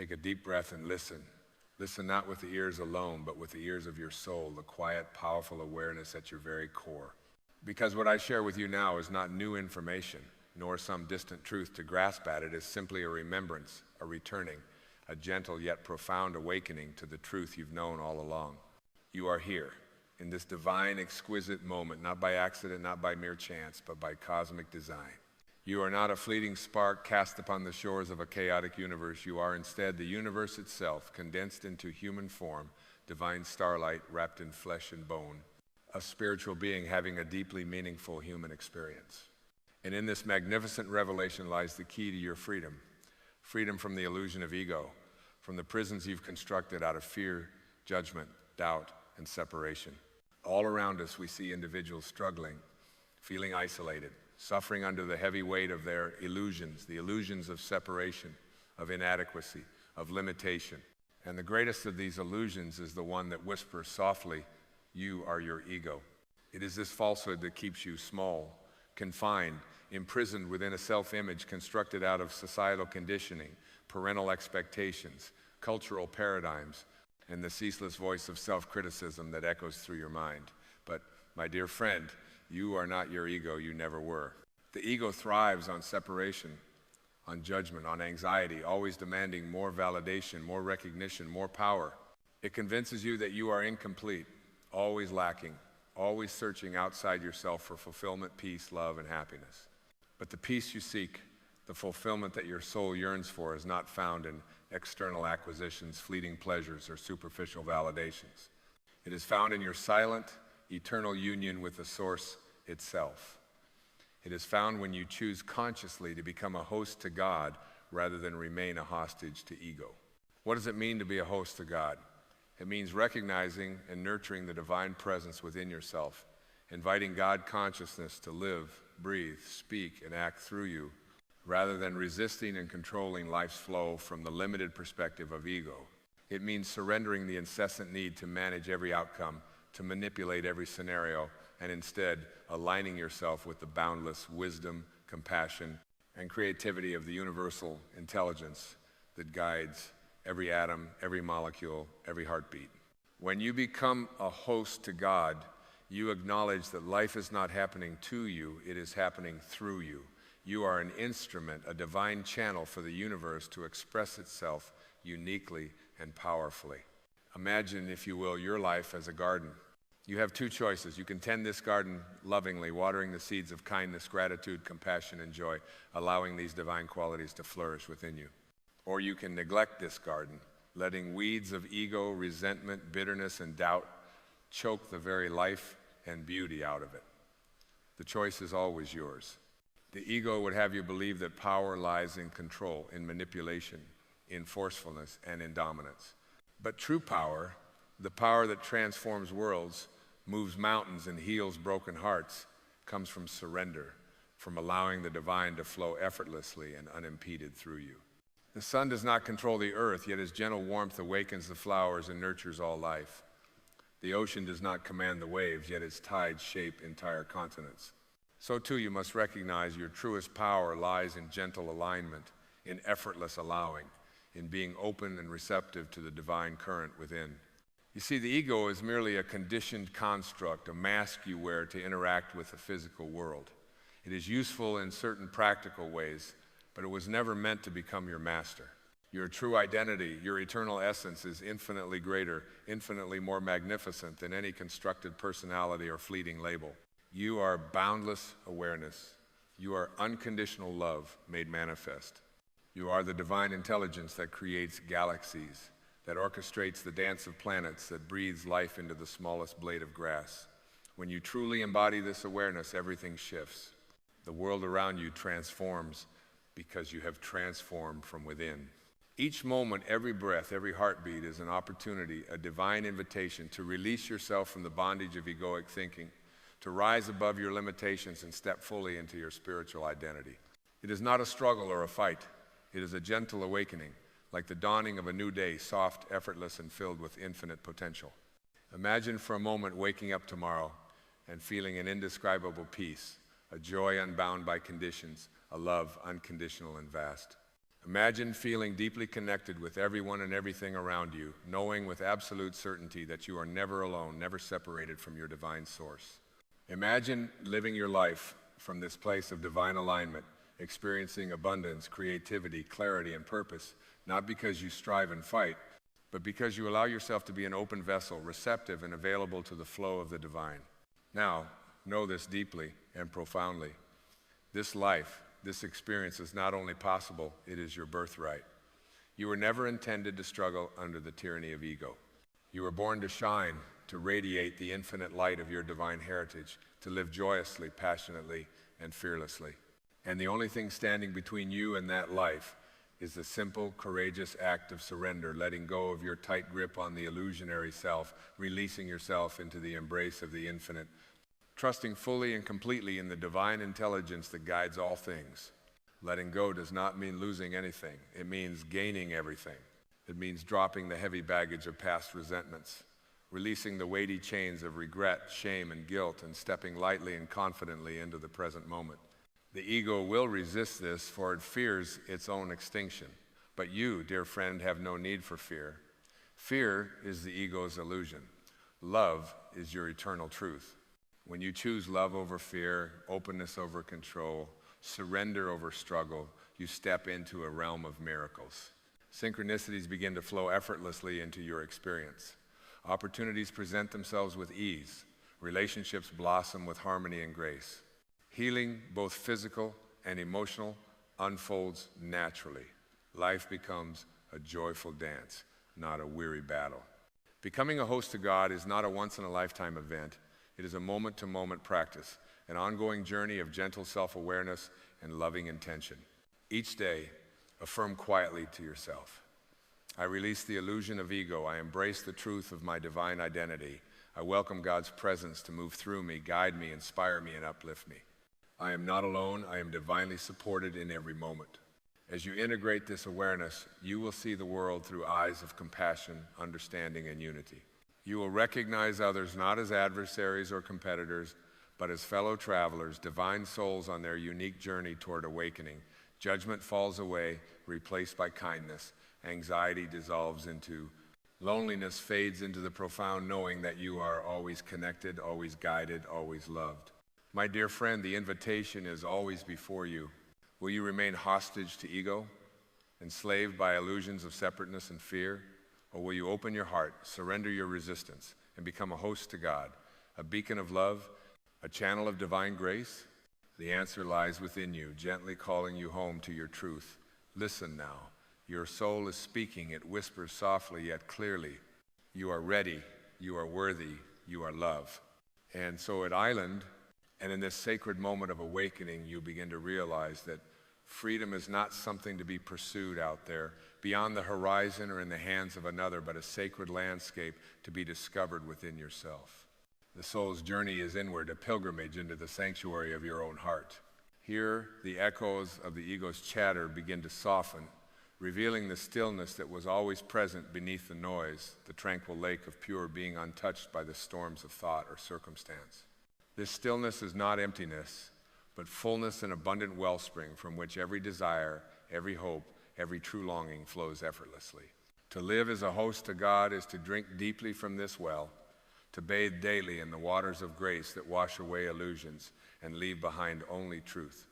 Take a deep breath and listen. Listen not with the ears alone, but with the ears of your soul, the quiet, powerful awareness at your very core. Because what I share with you now is not new information, nor some distant truth to grasp at. It is simply a remembrance, a returning, a gentle yet profound awakening to the truth you've known all along. You are here, in this divine, exquisite moment, not by accident, not by mere chance, but by cosmic design. You are not a fleeting spark cast upon the shores of a chaotic universe. You are instead the universe itself, condensed into human form, divine starlight wrapped in flesh and bone, a spiritual being having a deeply meaningful human experience. And in this magnificent revelation lies the key to your freedom. Freedom from the illusion of ego, from the prisons you've constructed out of fear, judgment, doubt, and separation. All around us we see individuals struggling, feeling isolated, suffering under the heavy weight of their illusions, the illusions of separation, of inadequacy, of limitation. And the greatest of these illusions is the one that whispers softly, "You are your ego." It is this falsehood that keeps you small, confined, imprisoned within a self-image constructed out of societal conditioning, parental expectations, cultural paradigms, and the ceaseless voice of self-criticism that echoes through your mind. But, my dear friend, you are not your ego, you never were. The ego thrives on separation, on judgment, on anxiety, always demanding more validation, more recognition, more power. It convinces you that you are incomplete, always lacking, always searching outside yourself for fulfillment, peace, love, and happiness. But the peace you seek, the fulfillment that your soul yearns for, is not found in external acquisitions, fleeting pleasures, or superficial validations. It is found in your silent, eternal union with the source itself. It is found when you choose consciously to become a host to God rather than remain a hostage to ego. What does it mean to be a host to God? It means recognizing and nurturing the divine presence within yourself, inviting God consciousness to live, breathe, speak, and act through you, rather than resisting and controlling life's flow from the limited perspective of ego. It means surrendering the incessant need to manage every outcome, to manipulate every scenario, and instead aligning yourself with the boundless wisdom, compassion, and creativity of the universal intelligence that guides every atom, every molecule, every heartbeat. When you become a host to God, you acknowledge that life is not happening to you, it is happening through you. You are an instrument, a divine channel for the universe to express itself uniquely and powerfully. Imagine, if you will, your life as a garden. You have two choices. You can tend this garden lovingly, watering the seeds of kindness, gratitude, compassion, and joy, allowing these divine qualities to flourish within you. Or you can neglect this garden, letting weeds of ego, resentment, bitterness, and doubt choke the very life and beauty out of it. The choice is always yours. The ego would have you believe that power lies in control, in manipulation, in forcefulness, and in dominance. But true power, the power that transforms worlds, moves mountains, and heals broken hearts, comes from surrender, from allowing the divine to flow effortlessly and unimpeded through you. The sun does not control the earth, yet his gentle warmth awakens the flowers and nurtures all life. The ocean does not command the waves, yet its tides shape entire continents. So too you must recognize your truest power lies in gentle alignment, in effortless allowing, in being open and receptive to the divine current within. You see, the ego is merely a conditioned construct, a mask you wear to interact with the physical world. It is useful in certain practical ways, but it was never meant to become your master. Your true identity, your eternal essence, is infinitely greater, infinitely more magnificent than any constructed personality or fleeting label. You are boundless awareness. You are unconditional love made manifest. You are the divine intelligence that creates galaxies, that orchestrates the dance of planets, that breathes life into the smallest blade of grass. When you truly embody this awareness, everything shifts. The world around you transforms because you have transformed from within. Each moment, every breath, every heartbeat is an opportunity, a divine invitation to release yourself from the bondage of egoic thinking, to rise above your limitations and step fully into your spiritual identity. It is not a struggle or a fight. It is a gentle awakening, like the dawning of a new day, soft, effortless, and filled with infinite potential. Imagine for a moment waking up tomorrow and feeling an indescribable peace, a joy unbound by conditions, a love unconditional and vast. Imagine feeling deeply connected with everyone and everything around you, knowing with absolute certainty that you are never alone, never separated from your divine source. Imagine living your life from this place of divine alignment, experiencing abundance, creativity, clarity, and purpose, not because you strive and fight, but because you allow yourself to be an open vessel, receptive and available to the flow of the divine. Now, know this deeply and profoundly. This life, this experience is not only possible, it is your birthright. You were never intended to struggle under the tyranny of ego. You were born to shine, to radiate the infinite light of your divine heritage, to live joyously, passionately, and fearlessly. And the only thing standing between you and that life is the simple, courageous act of surrender, letting go of your tight grip on the illusionary self, releasing yourself into the embrace of the infinite, trusting fully and completely in the divine intelligence that guides all things. Letting go does not mean losing anything. It means gaining everything. It means dropping the heavy baggage of past resentments, releasing the weighty chains of regret, shame, and guilt, and stepping lightly and confidently into the present moment. The ego will resist this, for it fears its own extinction. But you, dear friend, have no need for fear. Fear is the ego's illusion. Love is your eternal truth. When you choose love over fear, openness over control, surrender over struggle, you step into a realm of miracles. Synchronicities begin to flow effortlessly into your experience. Opportunities present themselves with ease. Relationships blossom with harmony and grace. Healing, both physical and emotional, unfolds naturally. Life becomes a joyful dance, not a weary battle. Becoming a host to God is not a once-in-a-lifetime event. It is a moment-to-moment practice, an ongoing journey of gentle self-awareness and loving intention. Each day, affirm quietly to yourself, I release the illusion of ego. I embrace the truth of my divine identity. I welcome God's presence to move through me, guide me, inspire me, and uplift me. I am not alone. I am divinely supported in every moment. As you integrate this awareness, you will see the world through eyes of compassion, understanding, and unity. You will recognize others not as adversaries or competitors, but as fellow travelers, divine souls on their unique journey toward awakening. Judgment falls away, replaced by kindness. Anxiety dissolves into loneliness, fades into the profound knowing that you are always connected, always guided, always loved. My dear friend, the invitation is always before you. Will you remain hostage to ego, enslaved by illusions of separateness and fear? Or will you open your heart, surrender your resistance, and become a host to God, a beacon of love, a channel of divine grace? The answer lies within you, gently calling you home to your truth. Listen now. Your soul is speaking. It whispers softly yet clearly. You are ready. You are worthy. You are love. And so at Island, and in this sacred moment of awakening, you begin to realize that freedom is not something to be pursued out there beyond the horizon or in the hands of another, but a sacred landscape to be discovered within yourself. The soul's journey is inward, a pilgrimage into the sanctuary of your own heart. Here, the echoes of the ego's chatter begin to soften, revealing the stillness that was always present beneath the noise, the tranquil lake of pure being untouched by the storms of thought or circumstance. This stillness is not emptiness, but fullness and abundant wellspring from which every desire, every hope, every true longing flows effortlessly. To live as a host to God is to drink deeply from this well, to bathe daily in the waters of grace that wash away illusions and leave behind only truth.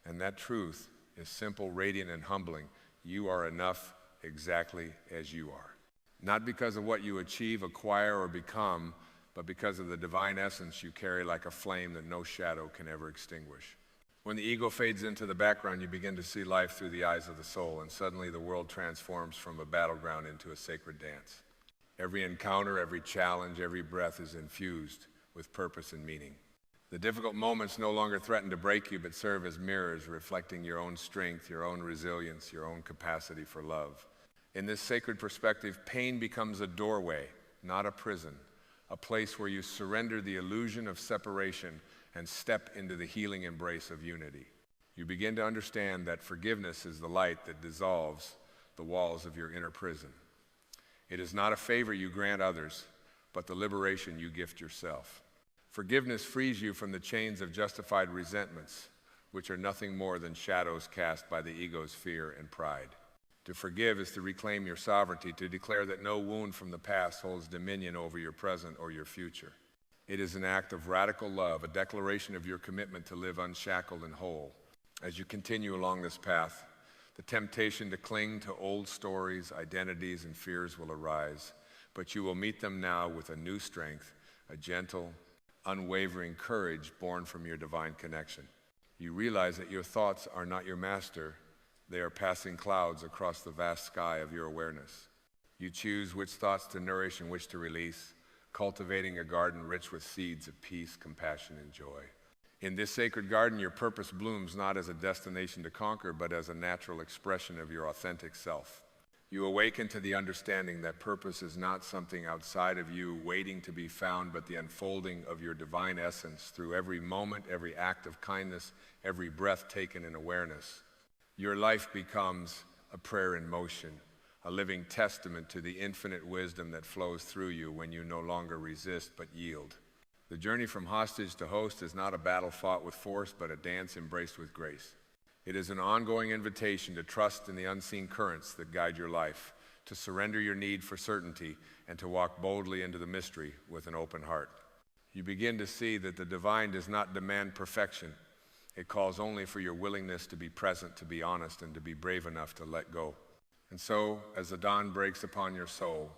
And that truth is simple, radiant, and humbling. You are enough exactly as you are. Not because of what you achieve, acquire, or become, but because of the divine essence you carry like a flame that no shadow can ever extinguish. When the ego fades into the background, you begin to see life through the eyes of the soul, and suddenly the world transforms from a battleground into a sacred dance. Every encounter, every challenge, every breath is infused with purpose and meaning. The difficult moments no longer threaten to break you, but serve as mirrors reflecting your own strength, your own resilience, your own capacity for love. In this sacred perspective, pain becomes a doorway, not a prison, a place where you surrender the illusion of separation and step into the healing embrace of unity. You begin to understand that forgiveness is the light that dissolves the walls of your inner prison. It is not a favor you grant others, but the liberation you gift yourself. Forgiveness frees you from the chains of justified resentments, which are nothing more than shadows cast by the ego's fear and pride. To forgive is to reclaim your sovereignty, to declare that no wound from the past holds dominion over your present or your future. It is an act of radical love, a declaration of your commitment to live unshackled and whole. As you continue along this path, the temptation to cling to old stories, identities, and fears will arise, but you will meet them now with a new strength, a gentle, unwavering courage born from your divine connection. You realize that your thoughts are not your master. They are passing clouds across the vast sky of your awareness. You choose which thoughts to nourish and which to release, cultivating a garden rich with seeds of peace, compassion, and joy. In this sacred garden, your purpose blooms not as a destination to conquer, but as a natural expression of your authentic self. You awaken to the understanding that purpose is not something outside of you waiting to be found, but the unfolding of your divine essence through every moment, every act of kindness, every breath taken in awareness. Your life becomes a prayer in motion, a living testament to the infinite wisdom that flows through you when you no longer resist but yield. The journey from hostage to host is not a battle fought with force, but a dance embraced with grace. It is an ongoing invitation to trust in the unseen currents that guide your life, to surrender your need for certainty, and to walk boldly into the mystery with an open heart. You begin to see that the divine does not demand perfection. It calls only for your willingness to be present, to be honest, and to be brave enough to let go. And so, as the dawn breaks upon your soul,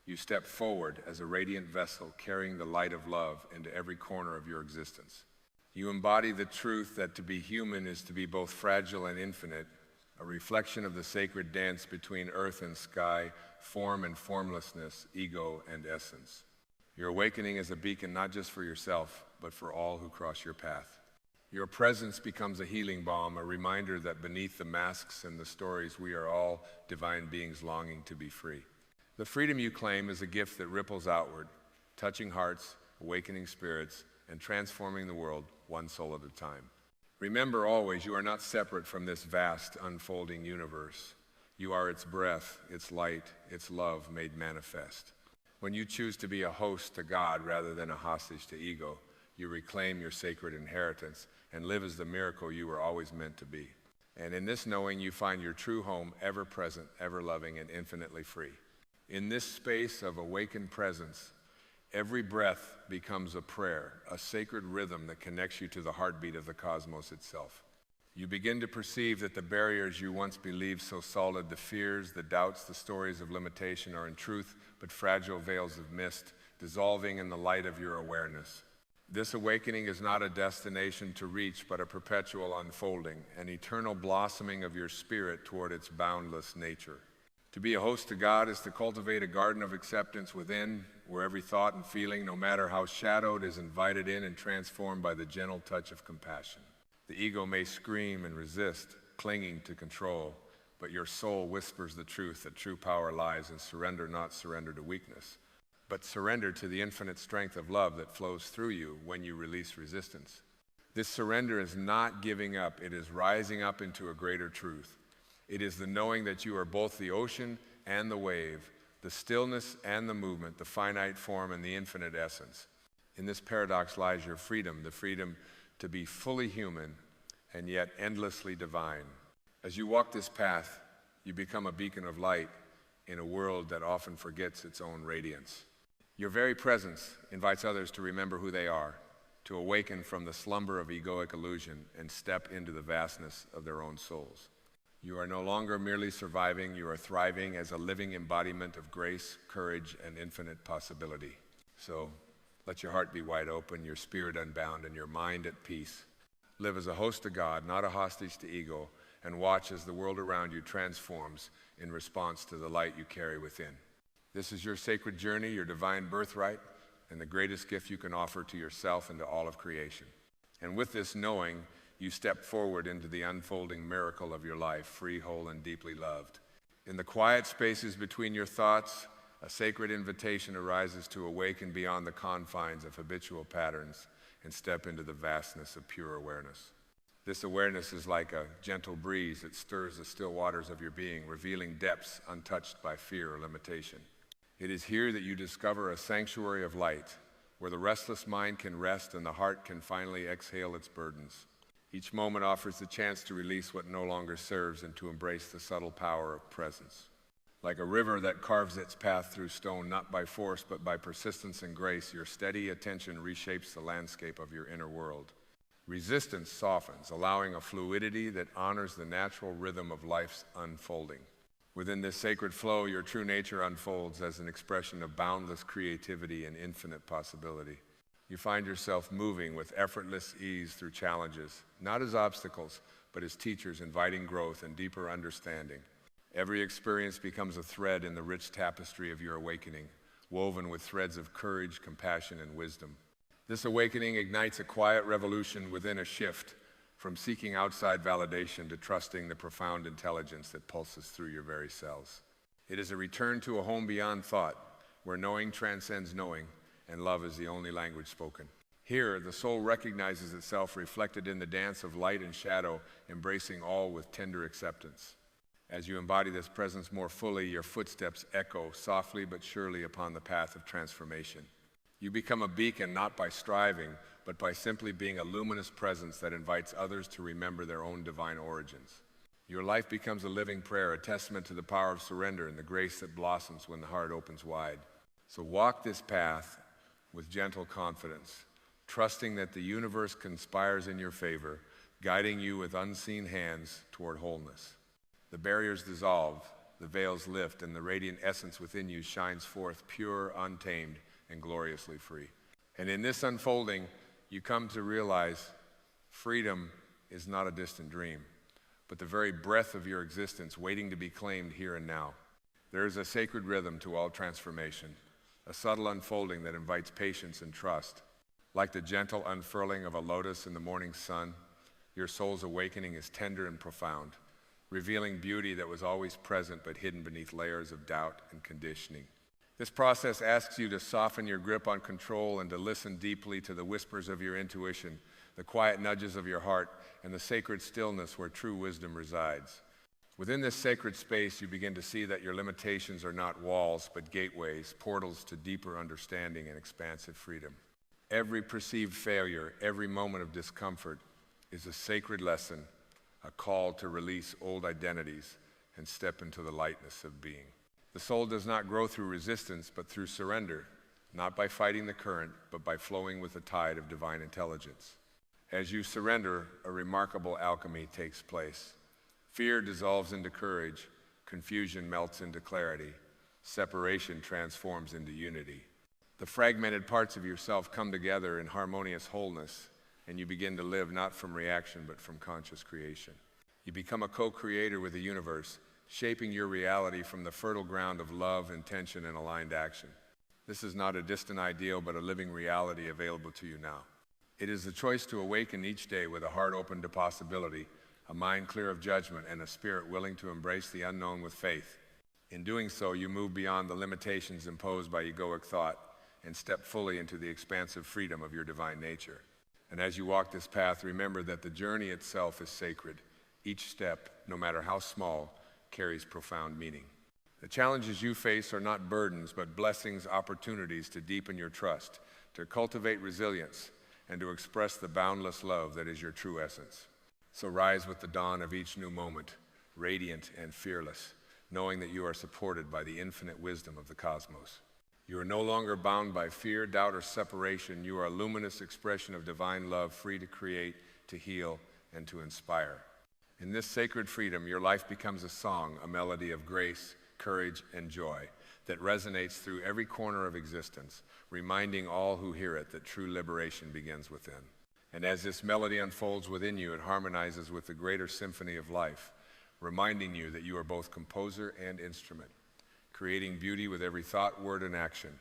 you step forward as a radiant vessel carrying the light of love into every corner of your existence. You embody the truth that to be human is to be both fragile and infinite, a reflection of the sacred dance between earth and sky, form and formlessness, ego and essence. Your awakening is a beacon not just for yourself, but for all who cross your path. Your presence becomes a healing balm, a reminder that beneath the masks and the stories, we are all divine beings longing to be free. The freedom you claim is a gift that ripples outward, touching hearts, awakening spirits, and transforming the world one soul at a time. Remember always, you are not separate from this vast, unfolding universe. You are its breath, its light, its love made manifest. When you choose to be a host to God rather than a hostage to ego, you reclaim your sacred inheritance and live as the miracle you were always meant to be. And in this knowing, you find your true home, ever present, ever loving, and infinitely free. In this space of awakened presence, every breath becomes a prayer, a sacred rhythm that connects you to the heartbeat of the cosmos itself. You begin to perceive that the barriers you once believed so solid, the fears, the doubts, the stories of limitation are in truth but fragile veils of mist, dissolving in the light of your awareness. This awakening is not a destination to reach, but a perpetual unfolding, an eternal blossoming of your spirit toward its boundless nature. To be a host to God is to cultivate a garden of acceptance within, where every thought and feeling, no matter how shadowed, is invited in and transformed by the gentle touch of compassion. The ego may scream and resist, clinging to control, but your soul whispers the truth that true power lies in surrender, not surrender to weakness, but surrender to the infinite strength of love that flows through you when you release resistance. This surrender is not giving up, it is rising up into a greater truth. It is the knowing that you are both the ocean and the wave, the stillness and the movement, the finite form and the infinite essence. In this paradox lies your freedom, the freedom to be fully human and yet endlessly divine. As you walk this path, you become a beacon of light in a world that often forgets its own radiance. Your very presence invites others to remember who they are, to awaken from the slumber of egoic illusion and step into the vastness of their own souls. You are no longer merely surviving, you are thriving as a living embodiment of grace, courage, and infinite possibility. So let your heart be wide open, your spirit unbound, and your mind at peace. Live as a host to God, not a hostage to ego, and watch as the world around you transforms in response to the light you carry within. This is your sacred journey, your divine birthright, and the greatest gift you can offer to yourself and to all of creation. And with this knowing, you step forward into the unfolding miracle of your life, free, whole, and deeply loved. In the quiet spaces between your thoughts, a sacred invitation arises to awaken beyond the confines of habitual patterns and step into the vastness of pure awareness. This awareness is like a gentle breeze that stirs the still waters of your being, revealing depths untouched by fear or limitation. It is here that you discover a sanctuary of light, where the restless mind can rest and the heart can finally exhale its burdens. Each moment offers the chance to release what no longer serves and to embrace the subtle power of presence. Like a river that carves its path through stone, not by force, but by persistence and grace, your steady attention reshapes the landscape of your inner world. Resistance softens, allowing a fluidity that honors the natural rhythm of life's unfolding. Within this sacred flow, your true nature unfolds as an expression of boundless creativity and infinite possibility. You find yourself moving with effortless ease through challenges, not as obstacles, but as teachers inviting growth and deeper understanding. Every experience becomes a thread in the rich tapestry of your awakening, woven with threads of courage, compassion, and wisdom. This awakening ignites a quiet revolution within, a shift from seeking outside validation to trusting the profound intelligence that pulses through your very cells. It is a return to a home beyond thought, where knowing transcends knowing, and love is the only language spoken. Here, the soul recognizes itself reflected in the dance of light and shadow, embracing all with tender acceptance. As you embody this presence more fully, your footsteps echo softly but surely upon the path of transformation. You become a beacon not by striving, but by simply being a luminous presence that invites others to remember their own divine origins. Your life becomes a living prayer, a testament to the power of surrender and the grace that blossoms when the heart opens wide. So walk this path with gentle confidence, trusting that the universe conspires in your favor, guiding you with unseen hands toward wholeness. The barriers dissolve, the veils lift, and the radiant essence within you shines forth pure, untamed, and gloriously free. And in this unfolding, you come to realize freedom is not a distant dream, but the very breath of your existence waiting to be claimed here and now. There is a sacred rhythm to all transformation, a subtle unfolding that invites patience and trust. Like the gentle unfurling of a lotus in the morning sun, your soul's awakening is tender and profound, revealing beauty that was always present but hidden beneath layers of doubt and conditioning. This process asks you to soften your grip on control and to listen deeply to the whispers of your intuition, the quiet nudges of your heart, and the sacred stillness where true wisdom resides. Within this sacred space, you begin to see that your limitations are not walls, but gateways, portals to deeper understanding and expansive freedom. Every perceived failure, every moment of discomfort is a sacred lesson, a call to release old identities and step into the lightness of being. The soul does not grow through resistance, but through surrender, not by fighting the current, but by flowing with the tide of divine intelligence. As you surrender, a remarkable alchemy takes place. Fear dissolves into courage, confusion melts into clarity, separation transforms into unity. The fragmented parts of yourself come together in harmonious wholeness, and you begin to live not from reaction, but from conscious creation. You become a co-creator with the universe, shaping your reality from the fertile ground of love, intention, and aligned action. This is not a distant ideal, but a living reality available to you now. It is the choice to awaken each day with a heart open to possibility, a mind clear of judgment, and a spirit willing to embrace the unknown with faith. In doing so, you move beyond the limitations imposed by egoic thought and step fully into the expansive freedom of your divine nature. And as you walk this path, remember that the journey itself is sacred. Each step, no matter how small, carries profound meaning. The challenges you face are not burdens, but blessings, opportunities to deepen your trust, to cultivate resilience, and to express the boundless love that is your true essence. So rise with the dawn of each new moment, radiant and fearless, knowing that you are supported by the infinite wisdom of the cosmos. You are no longer bound by fear, doubt, or separation. You are a luminous expression of divine love, free to create, to heal, and to inspire. In this sacred freedom, your life becomes a song, a melody of grace, courage, and joy that resonates through every corner of existence, reminding all who hear it that true liberation begins within. And as this melody unfolds within you, it harmonizes with the greater symphony of life, reminding you that you are both composer and instrument, creating beauty with every thought, word, and action.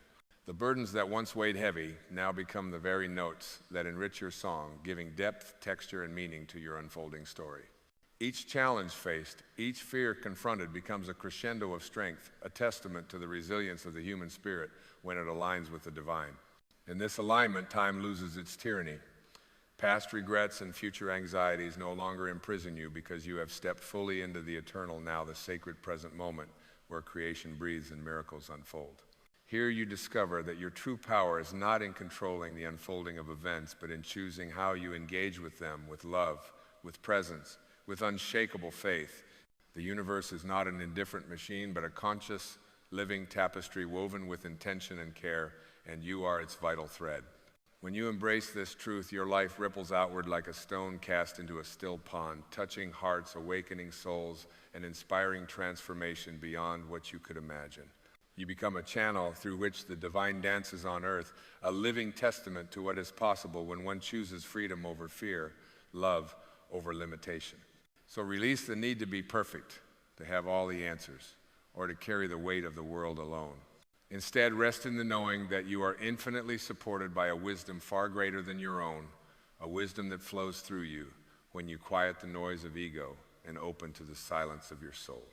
The burdens that once weighed heavy now become the very notes that enrich your song, giving depth, texture, and meaning to your unfolding story. Each challenge faced, each fear confronted becomes a crescendo of strength, a testament to the resilience of the human spirit when it aligns with the divine. In this alignment, time loses its tyranny. Past regrets and future anxieties no longer imprison you because you have stepped fully into the eternal, now the sacred present moment where creation breathes and miracles unfold. Here you discover that your true power is not in controlling the unfolding of events, but in choosing how you engage with them with love, with presence, with unshakable faith. The universe is not an indifferent machine, but a conscious, living tapestry woven with intention and care, and you are its vital thread. When you embrace this truth, your life ripples outward like a stone cast into a still pond, touching hearts, awakening souls, and inspiring transformation beyond what you could imagine. You become a channel through which the divine dances on earth, a living testament to what is possible when one chooses freedom over fear, love over limitation. So release the need to be perfect, to have all the answers, or to carry the weight of the world alone. Instead, rest in the knowing that you are infinitely supported by a wisdom far greater than your own, a wisdom that flows through you when you quiet the noise of ego and open to the silence of your soul.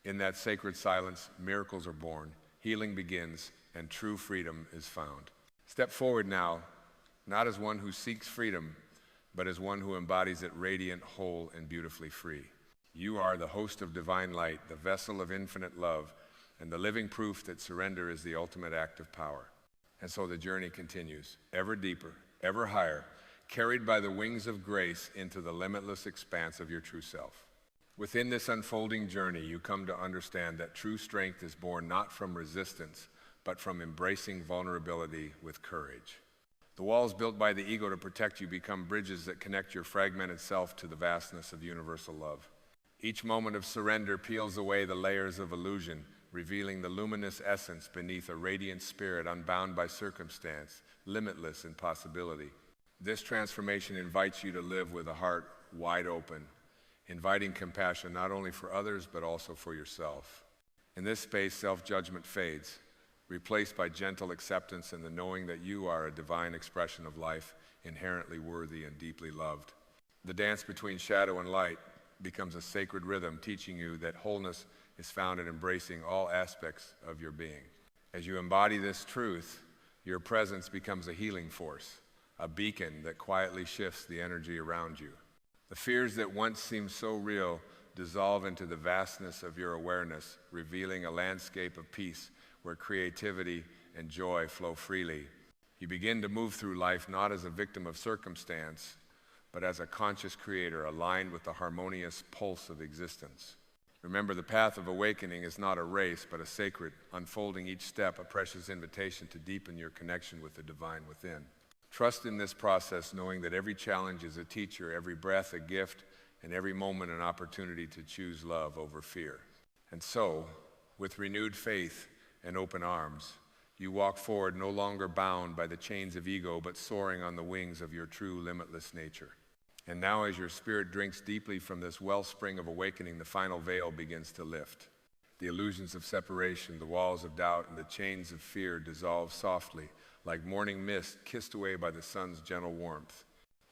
In that sacred silence, miracles are born, healing begins, and true freedom is found. Step forward now, not as one who seeks freedom, but as one who embodies it radiant, whole, and beautifully free. You are the host of divine light, the vessel of infinite love, and the living proof that surrender is the ultimate act of power. And so the journey continues, ever deeper, ever higher, carried by the wings of grace into the limitless expanse of your true self. Within this unfolding journey, you come to understand that true strength is born not from resistance, but from embracing vulnerability with courage. The walls built by the ego to protect you become bridges that connect your fragmented self to the vastness of universal love. Each moment of surrender peels away the layers of illusion, revealing the luminous essence beneath a radiant spirit unbound by circumstance, limitless in possibility. This transformation invites you to live with a heart wide open, inviting compassion not only for others but also for yourself. In this space, self-judgment fades, replaced by gentle acceptance and the knowing that you are a divine expression of life, inherently worthy and deeply loved. The dance between shadow and light becomes a sacred rhythm, teaching you that wholeness is found in embracing all aspects of your being. As you embody this truth, your presence becomes a healing force, a beacon that quietly shifts the energy around you. The fears that once seemed so real dissolve into the vastness of your awareness, revealing a landscape of peace where creativity and joy flow freely. You begin to move through life not as a victim of circumstance, but as a conscious creator aligned with the harmonious pulse of existence. Remember, the path of awakening is not a race, but a sacred, unfolding each step, a precious invitation to deepen your connection with the divine within. Trust in this process, knowing that every challenge is a teacher, every breath a gift, and every moment an opportunity to choose love over fear. And so, with renewed faith and open arms, you walk forward no longer bound by the chains of ego, but soaring on the wings of your true limitless nature. And now as your spirit drinks deeply from this wellspring of awakening, the final veil begins to lift. The illusions of separation, the walls of doubt, and the chains of fear dissolve softly, like morning mist kissed away by the sun's gentle warmth.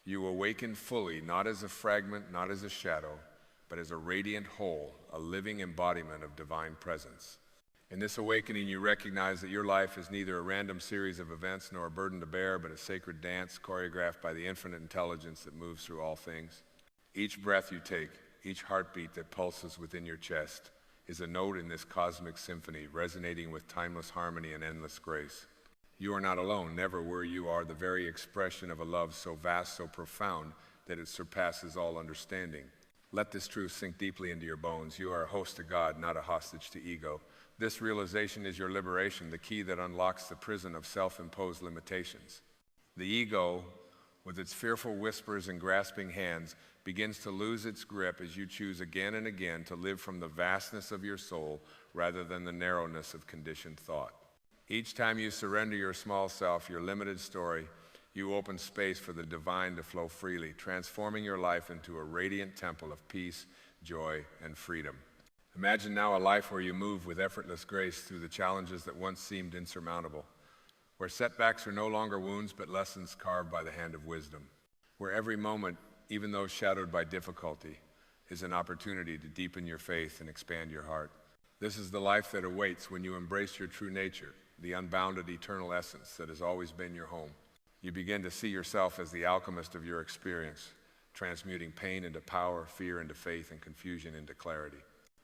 You awaken fully, not as a fragment, not as a shadow, but as a radiant whole, a living embodiment of divine presence. In this awakening, you recognize that your life is neither a random series of events nor a burden to bear, but a sacred dance choreographed by the infinite intelligence that moves through all things. Each breath you take, each heartbeat that pulses within your chest, is a note in this cosmic symphony, resonating with timeless harmony and endless grace. You are not alone, never were. You are the very expression of a love so vast, so profound, that it surpasses all understanding. Let this truth sink deeply into your bones. You are a host to God, not a hostage to ego. This realization is your liberation, the key that unlocks the prison of self-imposed limitations. The ego, with its fearful whispers and grasping hands, begins to lose its grip as you choose again and again to live from the vastness of your soul rather than the narrowness of conditioned thought. Each time you surrender your small self, your limited story, you open space for the divine to flow freely, transforming your life into a radiant temple of peace, joy, and freedom. Imagine now a life where you move with effortless grace through the challenges that once seemed insurmountable, where setbacks are no longer wounds but lessons carved by the hand of wisdom, where every moment, even though shadowed by difficulty, is an opportunity to deepen your faith and expand your heart. This is the life that awaits when you embrace your true nature, the unbounded eternal essence that has always been your home. You begin to see yourself as the alchemist of your experience, transmuting pain into power, fear into faith, and confusion into clarity.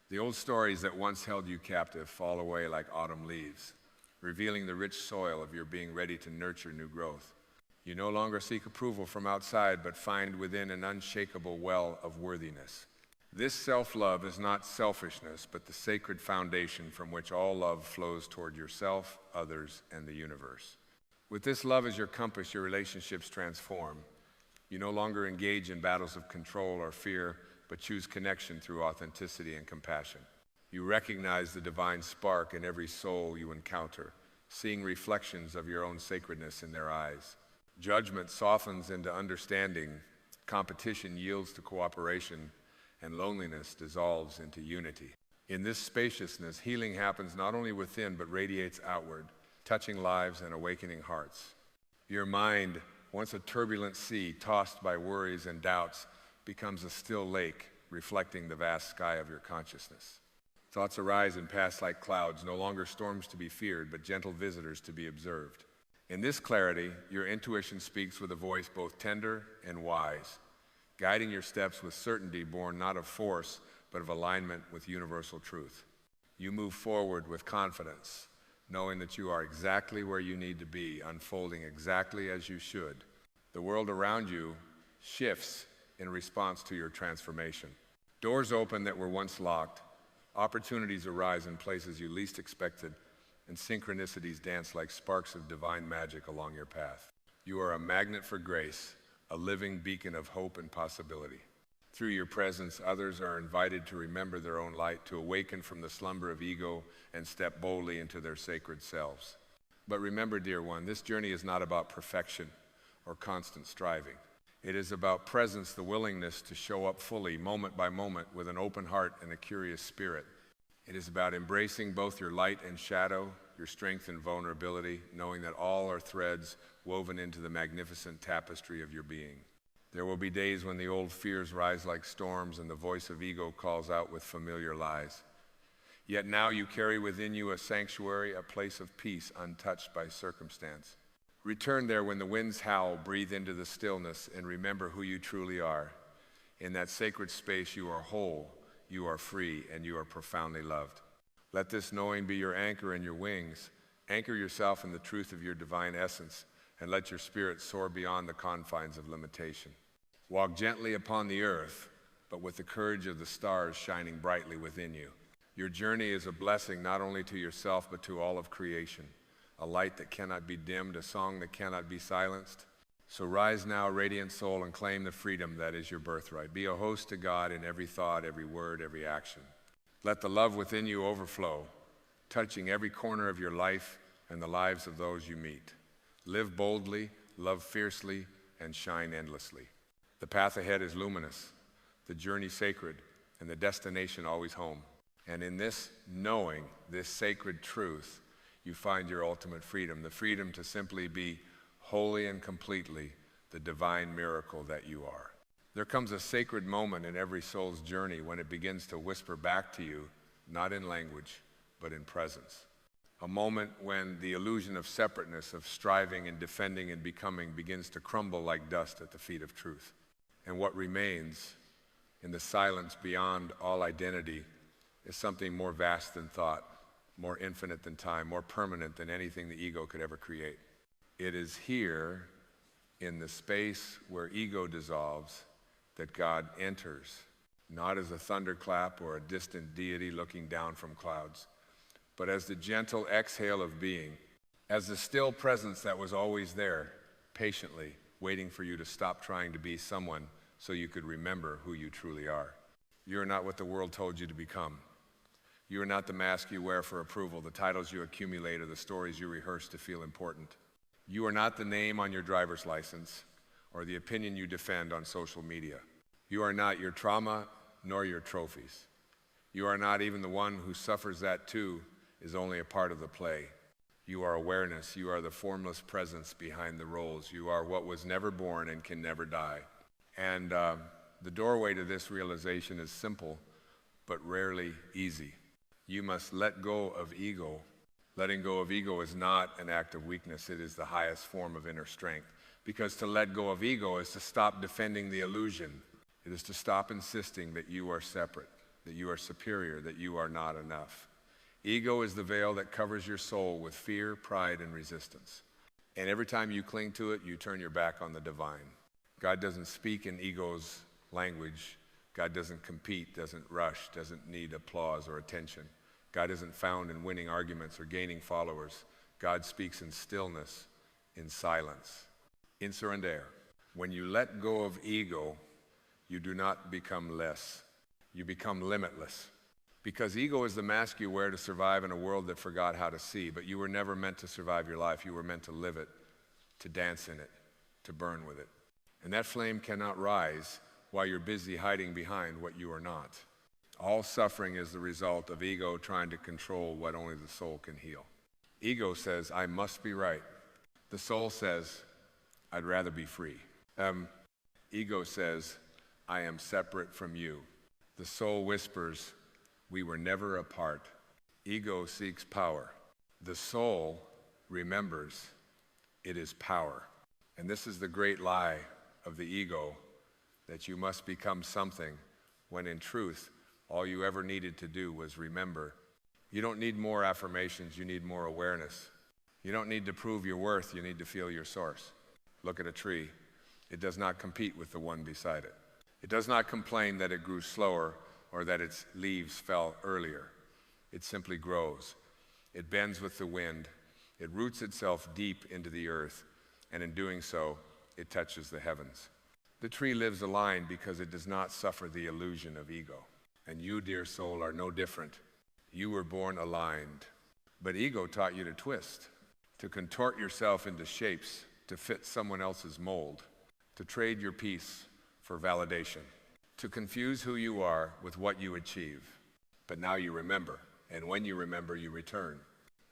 The old stories that once held you captive fall away like autumn leaves, revealing the rich soil of your being ready to nurture new growth. You no longer seek approval from outside, but find within an unshakable well of worthiness. This self-love is not selfishness, but the sacred foundation from which all love flows toward yourself, others, and the universe. With this love as your compass, your relationships transform. You no longer engage in battles of control or fear, but choose connection through authenticity and compassion. You recognize the divine spark in every soul you encounter, seeing reflections of your own sacredness in their eyes. Judgment softens into understanding, competition yields to cooperation, and loneliness dissolves into unity. In this spaciousness, healing happens not only within, but radiates outward, touching lives and awakening hearts. Your mind, once a turbulent sea tossed by worries and doubts, becomes a still lake, reflecting the vast sky of your consciousness. Thoughts arise and pass like clouds, no longer storms to be feared, but gentle visitors to be observed. In this clarity, your intuition speaks with a voice both tender and wise, guiding your steps with certainty born not of force, but of alignment with universal truth. You move forward with confidence, knowing that you are exactly where you need to be, unfolding exactly as you should. The world around you shifts in response to your transformation. Doors open that were once locked, opportunities arise in places you least expected, and synchronicities dance like sparks of divine magic along your path. You are a magnet for grace, a living beacon of hope and possibility. Through your presence, others are invited to remember their own light, to awaken from the slumber of ego and step boldly into their sacred selves. But remember, dear one, this journey is not about perfection or constant striving. It is about presence, the willingness to show up fully, moment by moment, with an open heart and a curious spirit. It is about embracing both your light and shadow, your strength and vulnerability, knowing that all are threads woven into the magnificent tapestry of your being. There will be days when the old fears rise like storms and the voice of ego calls out with familiar lies. Yet now you carry within you a sanctuary, a place of peace untouched by circumstance. Return there when the winds howl, breathe into the stillness, and remember who you truly are. In that sacred space you are whole, you are free, and you are profoundly loved. Let this knowing be your anchor and your wings. Anchor yourself in the truth of your divine essence, and let your spirit soar beyond the confines of limitation. Walk gently upon the earth, but with the courage of the stars shining brightly within you. Your journey is a blessing not only to yourself, but to all of creation. A light that cannot be dimmed, a song that cannot be silenced. So rise now, radiant soul, and claim the freedom that is your birthright. Be a host to God in every thought, every word, every action. Let the love within you overflow, touching every corner of your life and the lives of those you meet. Live boldly, love fiercely, and shine endlessly. The path ahead is luminous, the journey sacred, and the destination always home. And in this knowing, this sacred truth, you find your ultimate freedom, the freedom to simply be wholly and completely the divine miracle that you are. There comes a sacred moment in every soul's journey when it begins to whisper back to you, not in language, but in presence. A moment when the illusion of separateness, of striving and defending and becoming begins to crumble like dust at the feet of truth. And what remains in the silence beyond all identity is something more vast than thought, more infinite than time, more permanent than anything the ego could ever create. It is here, in the space where ego dissolves, that God enters, not as a thunderclap or a distant deity looking down from clouds, but as the gentle exhale of being, as the still presence that was always there, patiently waiting for you to stop trying to be someone so you could remember who you truly are. You are not what the world told you to become. You are not the mask you wear for approval, the titles you accumulate, or the stories you rehearse to feel important. You are not the name on your driver's license or the opinion you defend on social media. You are not your trauma nor your trophies. You are not even the one who suffers that too is only a part of the play. You are awareness. You are the formless presence behind the roles. You are what was never born and can never die. And the doorway to this realization is simple, but rarely easy. You must let go of ego. Letting go of ego is not an act of weakness. It is the highest form of inner strength. Because to let go of ego is to stop defending the illusion. It is to stop insisting that you are separate, that you are superior, that you are not enough. Ego is the veil that covers your soul with fear, pride, and resistance. And every time you cling to it, you turn your back on the divine. God doesn't speak in ego's language. God doesn't compete, doesn't rush, doesn't need applause or attention. God isn't found in winning arguments or gaining followers. God speaks in stillness, in silence, in surrender. When you let go of ego, you do not become less. You become limitless. Because ego is the mask you wear to survive in a world that forgot how to see, but you were never meant to survive your life. You were meant to live it, to dance in it, to burn with it. And that flame cannot rise while you're busy hiding behind what you are not. All suffering is the result of ego trying to control what only the soul can heal. Ego says, I must be right. The soul says, I'd rather be free. Ego says, I am separate from you. The soul whispers, we were never apart. Ego seeks power. The soul remembers it is power. And this is the great lie of the ego, that you must become something, when in truth, all you ever needed to do was remember. You don't need more affirmations, you need more awareness. You don't need to prove your worth, you need to feel your source. Look at a tree. It does not compete with the one beside it. It does not complain that it grew slower or that its leaves fell earlier. It simply grows. It bends with the wind. It roots itself deep into the earth, and in doing so, it touches the heavens. The tree lives aligned because it does not suffer the illusion of ego. And you, dear soul, are no different. You were born aligned. But ego taught you to twist, to contort yourself into shapes, to fit someone else's mold, to trade your peace for validation, to confuse who you are with what you achieve. But now you remember, and when you remember, you return.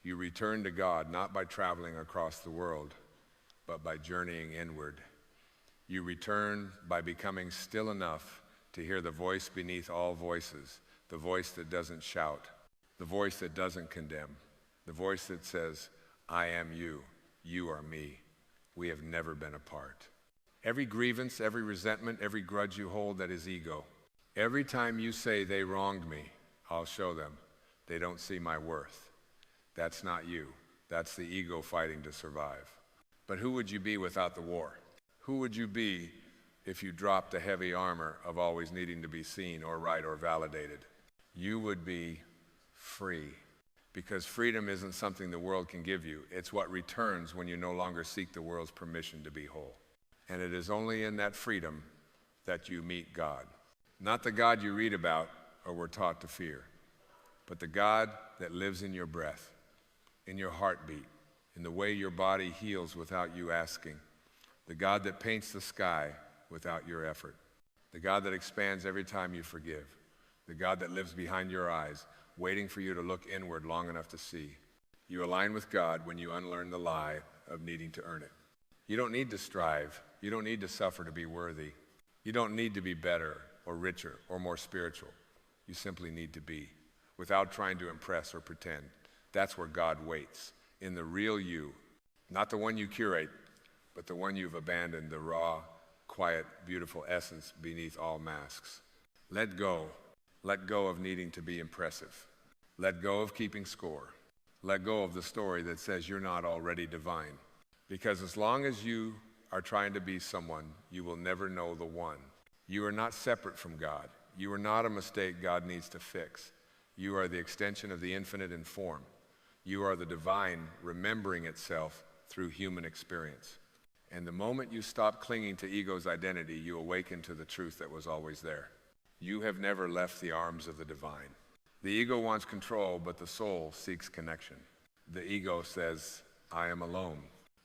You return to God not by traveling across the world, but by journeying inward. You return by becoming still enough to hear the voice beneath all voices, the voice that doesn't shout, the voice that doesn't condemn, the voice that says, I am you, you are me. We have never been apart. Every grievance, every resentment, every grudge you hold, that is ego. Every time you say they wronged me, I'll show them. They don't see my worth. That's not you. That's the ego fighting to survive. But who would you be without the war? Who would you be if you dropped the heavy armor of always needing to be seen or right or validated? You would be free. Because freedom isn't something the world can give you. It's what returns when you no longer seek the world's permission to be whole. And it is only in that freedom that you meet God. Not the God you read about or were taught to fear, but the God that lives in your breath, in your heartbeat, in the way your body heals without you asking. The God that paints the sky without your effort. The God that expands every time you forgive. The God that lives behind your eyes, waiting for you to look inward long enough to see. You align with God when you unlearn the lie of needing to earn it. You don't need to strive. You don't need to suffer to be worthy. You don't need to be better or richer or more spiritual. You simply need to be, without trying to impress or pretend. That's where God waits, in the real you, not the one you curate, but the one you've abandoned, the raw, quiet, beautiful essence beneath all masks. Let go. Let go of needing to be impressive. Let go of keeping score. Let go of the story that says you're not already divine. Because as long as you are trying to be someone, you will never know the one. You are not separate from God. You are not a mistake God needs to fix. You are the extension of the infinite in form. You are the divine remembering itself through human experience. And the moment you stop clinging to ego's identity, you awaken to the truth that was always there. You have never left the arms of the divine. The ego wants control, but the soul seeks connection. The ego says, I am alone.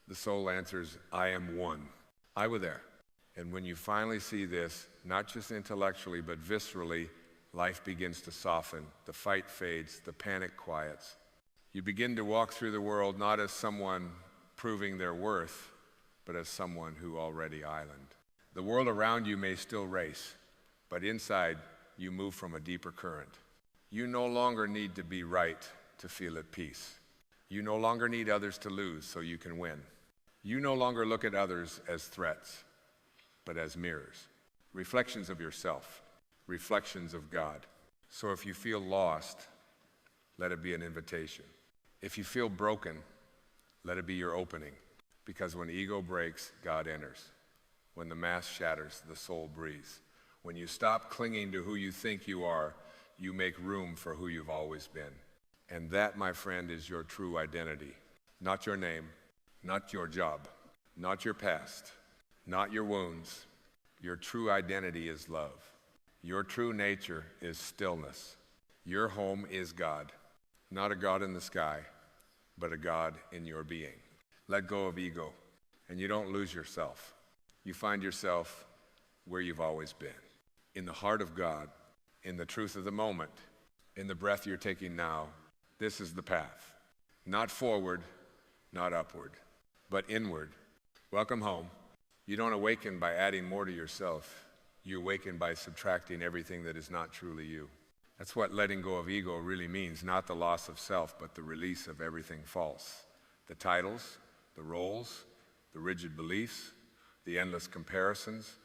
The soul answers, I am one. I was there. And when you finally see this, not just intellectually, but viscerally, life begins to soften. The fight fades, the panic quiets. You begin to walk through the world not as someone proving their worth, but as someone who already island. The world around you may still race, but inside you move from a deeper current. You no longer need to be right to feel at peace. You no longer need others to lose so you can win. You no longer look at others as threats, but as mirrors, reflections of yourself, reflections of God. So if you feel lost, let it be an invitation. If you feel broken, let it be your opening. Because when ego breaks, God enters. When the mask shatters, the soul breathes. When you stop clinging to who you think you are, you make room for who you've always been. And that, my friend, is your true identity. Not your name, not your job, not your past, not your wounds. Your true identity is love. Your true nature is stillness. Your home is God, not a God in the sky, but a God in your being. Let go of ego, and you don't lose yourself. You find yourself where you've always been, in the heart of God, in the truth of the moment, in the breath you're taking now. This is the path. Not forward, not upward, but inward. Welcome home. You don't awaken by adding more to yourself. You awaken by subtracting everything that is not truly you. That's what letting go of ego really means, not the loss of self, but the release of everything false. The titles, the roles, the rigid beliefs, the endless comparisons,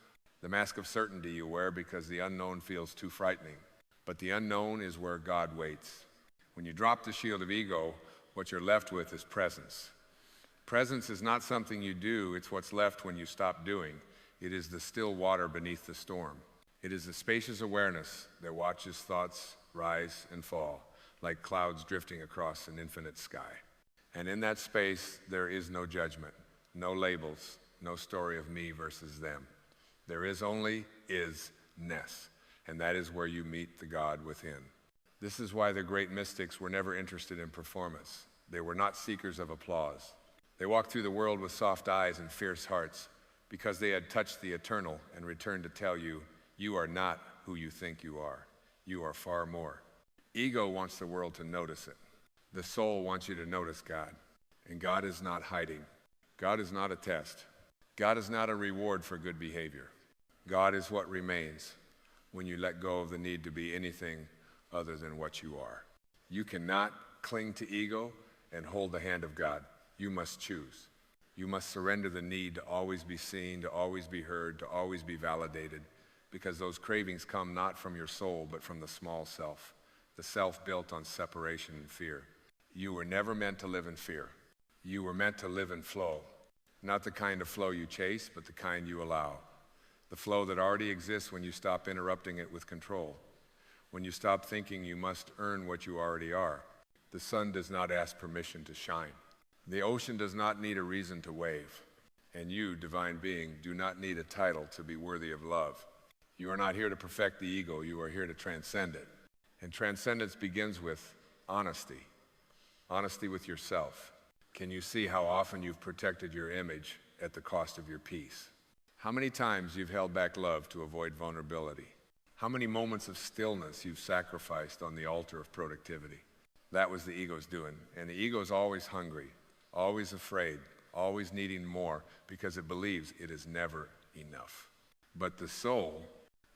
the mask of certainty you wear because the unknown feels too frightening. But the unknown is where God waits. When you drop the shield of ego, what you're left with is presence. Presence is not something you do, it's what's left when you stop doing. It is the still water beneath the storm. It is the spacious awareness that watches thoughts rise and fall, like clouds drifting across an infinite sky. And in that space, there is no judgment, no labels, no story of me versus them. There is only is-ness, and that is where you meet the God within. This is why the great mystics were never interested in performance. They were not seekers of applause. They walked through the world with soft eyes and fierce hearts because they had touched the eternal and returned to tell you, you are not who you think you are. You are far more. Ego wants the world to notice it. The soul wants you to notice God. And God is not hiding. God is not a test. God is not a reward for good behavior. God is what remains when you let go of the need to be anything other than what you are. You cannot cling to ego and hold the hand of God. You must choose. You must surrender the need to always be seen, to always be heard, to always be validated, because those cravings come not from your soul, but from the small self, the self built on separation and fear. You were never meant to live in fear. You were meant to live in flow, not the kind of flow you chase, but the kind you allow. The flow that already exists when you stop interrupting it with control, when you stop thinking you must earn what you already are. The sun does not ask permission to shine. The ocean does not need a reason to wave. And you, divine being, do not need a title to be worthy of love. You are not here to perfect the ego. You are here to transcend it. And transcendence begins with honesty. Honesty with yourself. Can you see how often you've protected your image at the cost of your peace? How many times you've held back love to avoid vulnerability? How many moments of stillness you've sacrificed on the altar of productivity? That was the ego's doing. And the ego's always hungry, always afraid, always needing more because it believes it is never enough. But the soul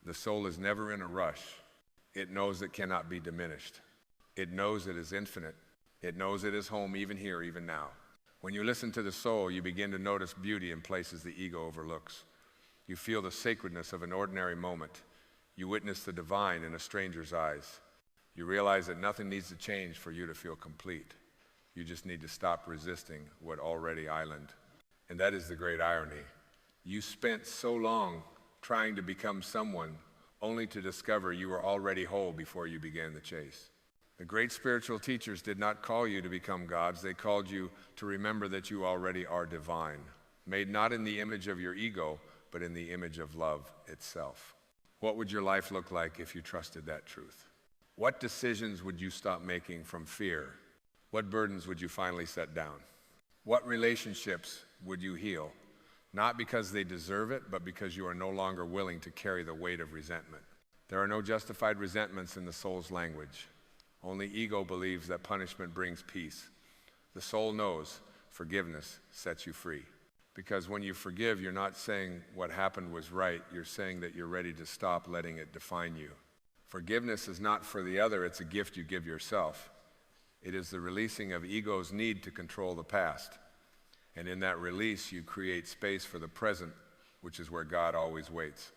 is never in a rush. It knows it cannot be diminished. It knows it is infinite. It knows it is home even here, even now. When you listen to the soul, you begin to notice beauty in places the ego overlooks. You feel the sacredness of an ordinary moment. You witness the divine in a stranger's eyes. You realize that nothing needs to change for you to feel complete. You just need to stop resisting what already island. And that is the great irony. You spent so long trying to become someone only to discover you were already whole before you began the chase. The great spiritual teachers did not call you to become gods. They called you to remember that you already are divine, made not in the image of your ego, but in the image of love itself. What would your life look like if you trusted that truth? What decisions would you stop making from fear? What burdens would you finally set down? What relationships would you heal? Not because they deserve it, but because you are no longer willing to carry the weight of resentment. There are no justified resentments in the soul's language. Only ego believes that punishment brings peace. The soul knows forgiveness sets you free. Because when you forgive, you're not saying what happened was right. You're saying that you're ready to stop letting it define you. Forgiveness is not for the other. It's a gift you give yourself. It is the releasing of ego's need to control the past. And in that release, you create space for the present, which is where God always waits.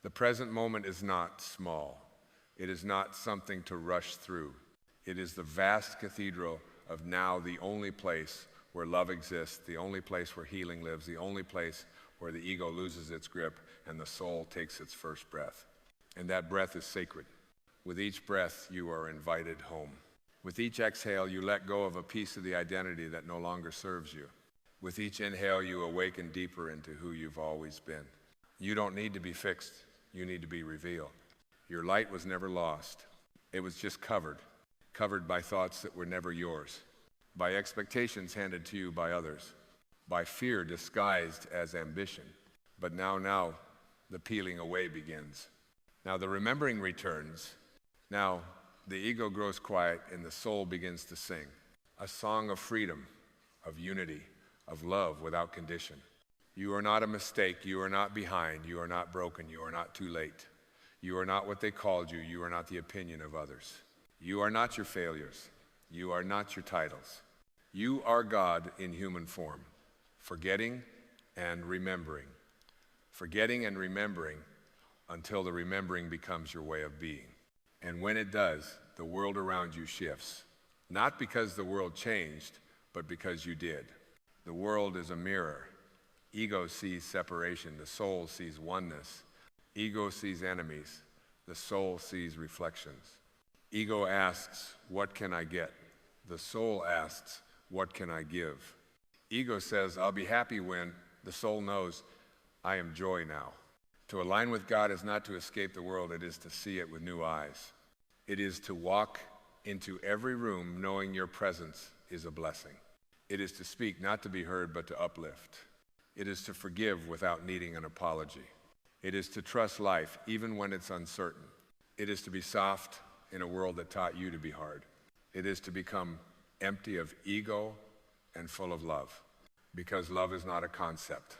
The present moment is not small. It is not something to rush through. It is the vast cathedral of now, the only place where love exists, the only place where healing lives, the only place where the ego loses its grip and the soul takes its first breath. And that breath is sacred. With each breath, you are invited home. With each exhale, you let go of a piece of the identity that no longer serves you. With each inhale, you awaken deeper into who you've always been. You don't need to be fixed. You need to be revealed. Your light was never lost. It was just covered by thoughts that were never yours, by expectations handed to you by others, by fear disguised as ambition. But now, the peeling away begins. Now the remembering returns. Now the ego grows quiet and the soul begins to sing a song of freedom, of unity, of love without condition. You are not a mistake. You are not behind. You are not broken. You are not too late. You are not what they called you. You are not the opinion of others. You are not your failures. You are not your titles. You are God in human form, forgetting and remembering. Forgetting and remembering until the remembering becomes your way of being. And when it does, the world around you shifts. Not because the world changed, but because you did. The world is a mirror. Ego sees separation. The soul sees oneness. Ego sees enemies. The soul sees reflections. Ego asks, what can I get? The soul asks, what can I give? Ego says, I'll be happy when. The soul knows, I am joy now. To align with God is not to escape the world, it is to see it with new eyes. It is to walk into every room knowing your presence is a blessing. It is to speak not to be heard, but to uplift. It is to forgive without needing an apology. It is to trust life even when it's uncertain. It is to be soft in a world that taught you to be hard. It is to become empty of ego and full of love, because love is not a concept.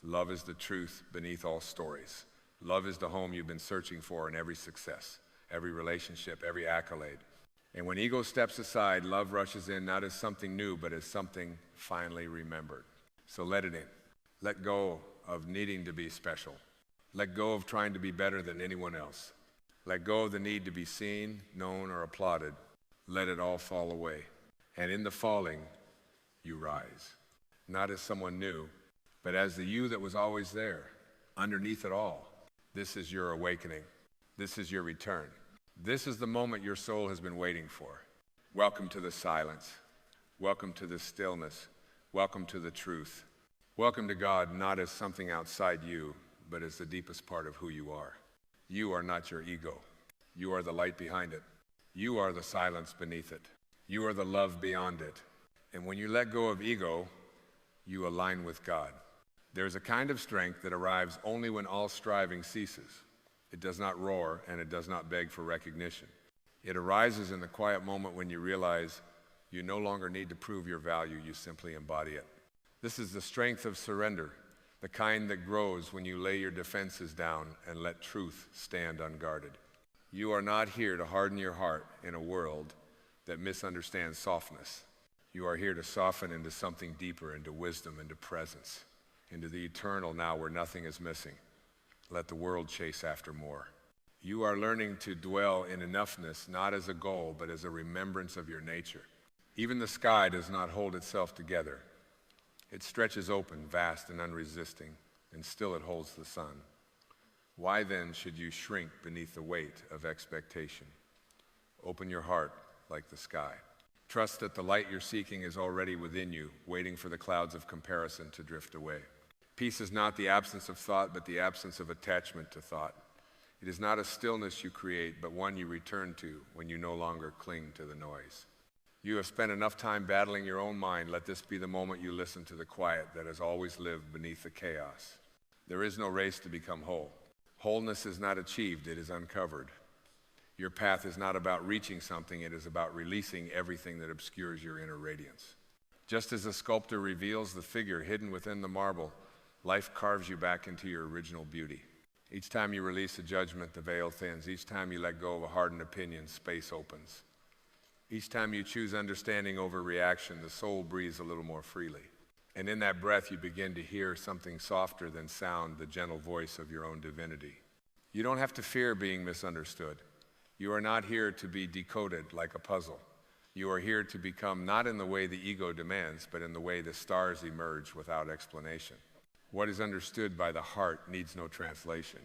Love is the truth beneath all stories. Love is the home you've been searching for in every success, every relationship, every accolade. And when ego steps aside, love rushes in not as something new, but as something finally remembered. So let it in. Let go of needing to be special. Let go of trying to be better than anyone else. Let go of the need to be seen, known, or applauded. Let it all fall away. And in the falling, you rise. Not as someone new, but as the you that was always there, underneath it all. This is your awakening. This is your return. This is the moment your soul has been waiting for. Welcome to the silence. Welcome to the stillness. Welcome to the truth. Welcome to God, not as something outside you, but as the deepest part of who you are. You are not your ego. You are the light behind it. You are the silence beneath it. You are the love beyond it. And when you let go of ego, you align with God. There is a kind of strength that arrives only when all striving ceases. It does not roar and it does not beg for recognition. It arises in the quiet moment when you realize you no longer need to prove your value, you simply embody it. This is the strength of surrender, the kind that grows when you lay your defenses down and let truth stand unguarded. You are not here to harden your heart in a world that misunderstands softness. You are here to soften into something deeper, into wisdom, into presence, into the eternal now where nothing is missing. Let the world chase after more. You are learning to dwell in enoughness, not as a goal, but as a remembrance of your nature. Even the sky does not hold itself together. It stretches open, vast and unresisting, and still it holds the sun. Why then should you shrink beneath the weight of expectation? Open your heart like the sky. Trust that the light you're seeking is already within you, waiting for the clouds of comparison to drift away. Peace is not the absence of thought, but the absence of attachment to thought. It is not a stillness you create, but one you return to when you no longer cling to the noise. You have spent enough time battling your own mind. Let this be the moment you listen to the quiet that has always lived beneath the chaos. There is no race to become whole. Wholeness is not achieved, it is uncovered. Your path is not about reaching something, it is about releasing everything that obscures your inner radiance. Just as a sculptor reveals the figure hidden within the marble, life carves you back into your original beauty. Each time you release a judgment, the veil thins. Each time you let go of a hardened opinion, space opens. Each time you choose understanding over reaction, the soul breathes a little more freely. And in that breath, you begin to hear something softer than sound, the gentle voice of your own divinity. You don't have to fear being misunderstood. You are not here to be decoded like a puzzle. You are here to become not in the way the ego demands, but in the way the stars emerge without explanation. What is understood by the heart needs no translation.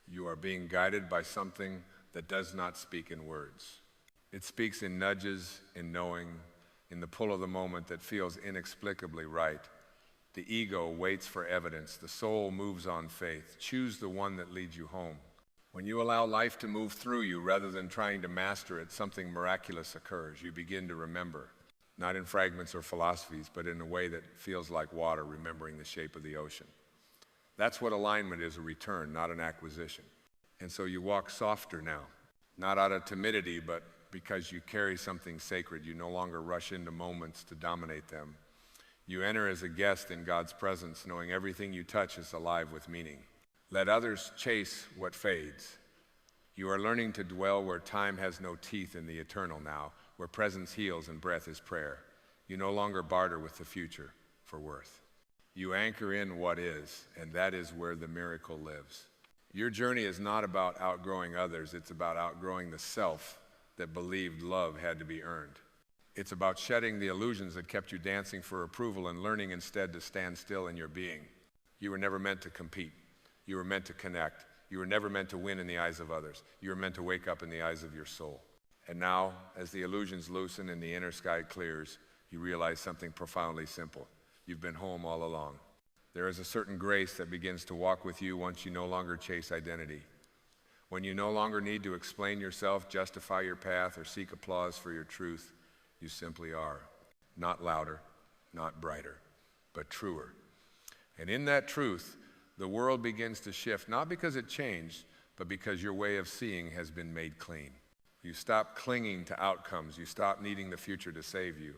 You are being guided by something that does not speak in words. It speaks in nudges, in knowing, in the pull of the moment that feels inexplicably right. The ego waits for evidence. The soul moves on faith. Choose the one that leads you home. When you allow life to move through you rather than trying to master it, something miraculous occurs. You begin to remember, not in fragments or philosophies, but in a way that feels like water remembering the shape of the ocean. That's what alignment is, a return, not an acquisition. And so you walk softer now, not out of timidity, but because you carry something sacred. You no longer rush into moments to dominate them. You enter as a guest in God's presence, knowing everything you touch is alive with meaning. Let others chase what fades. You are learning to dwell where time has no teeth in the eternal now, where presence heals and breath is prayer. You no longer barter with the future for worth. You anchor in what is, and that is where the miracle lives. Your journey is not about outgrowing others. It's about outgrowing the self that believed love had to be earned. It's about shedding the illusions that kept you dancing for approval and learning instead to stand still in your being. You were never meant to compete. You were meant to connect. You were never meant to win in the eyes of others. You were meant to wake up in the eyes of your soul. And now, as the illusions loosen and the inner sky clears, you realize something profoundly simple. You've been home all along. There is a certain grace that begins to walk with you once you no longer chase identity. When you no longer need to explain yourself, justify your path, or seek applause for your truth, you simply are. Not louder, not brighter, but truer. And in that truth, the world begins to shift, not because it changed, but because your way of seeing has been made clean. You stop clinging to outcomes. You stop needing the future to save you.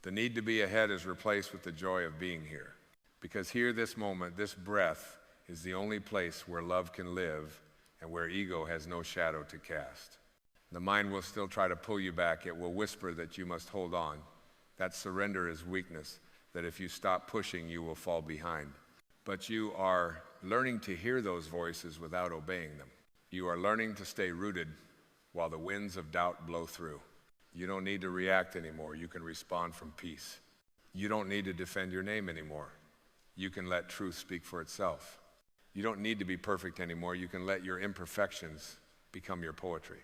The need to be ahead is replaced with the joy of being here. Because here, this moment, this breath is the only place where love can live and where ego has no shadow to cast. The mind will still try to pull you back. It will whisper that you must hold on. That surrender is weakness, that if you stop pushing, you will fall behind. But you are learning to hear those voices without obeying them. You are learning to stay rooted while the winds of doubt blow through. You don't need to react anymore. You can respond from peace. You don't need to defend your name anymore. You can let truth speak for itself. You don't need to be perfect anymore. You can let your imperfections become your poetry.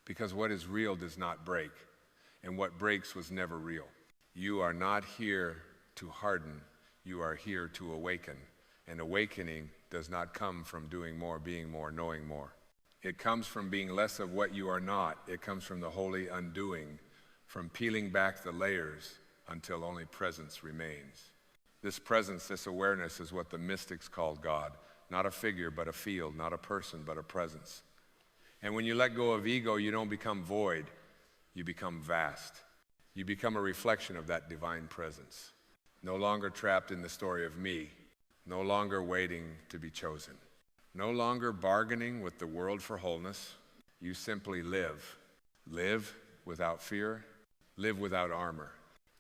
Because what is real does not break, and what breaks was never real. You are not here to harden. You are here to awaken. And awakening does not come from doing more, being more, knowing more. It comes from being less of what you are not. It comes from the holy undoing, from peeling back the layers until only presence remains. This presence, this awareness is what the mystics called God. Not a figure, but a field. Not a person, but a presence. And when you let go of ego, you don't become void. You become vast. You become a reflection of that divine presence. No longer trapped in the story of me. No longer waiting to be chosen. No longer bargaining with the world for wholeness. You simply live. Live without fear. Live without armor.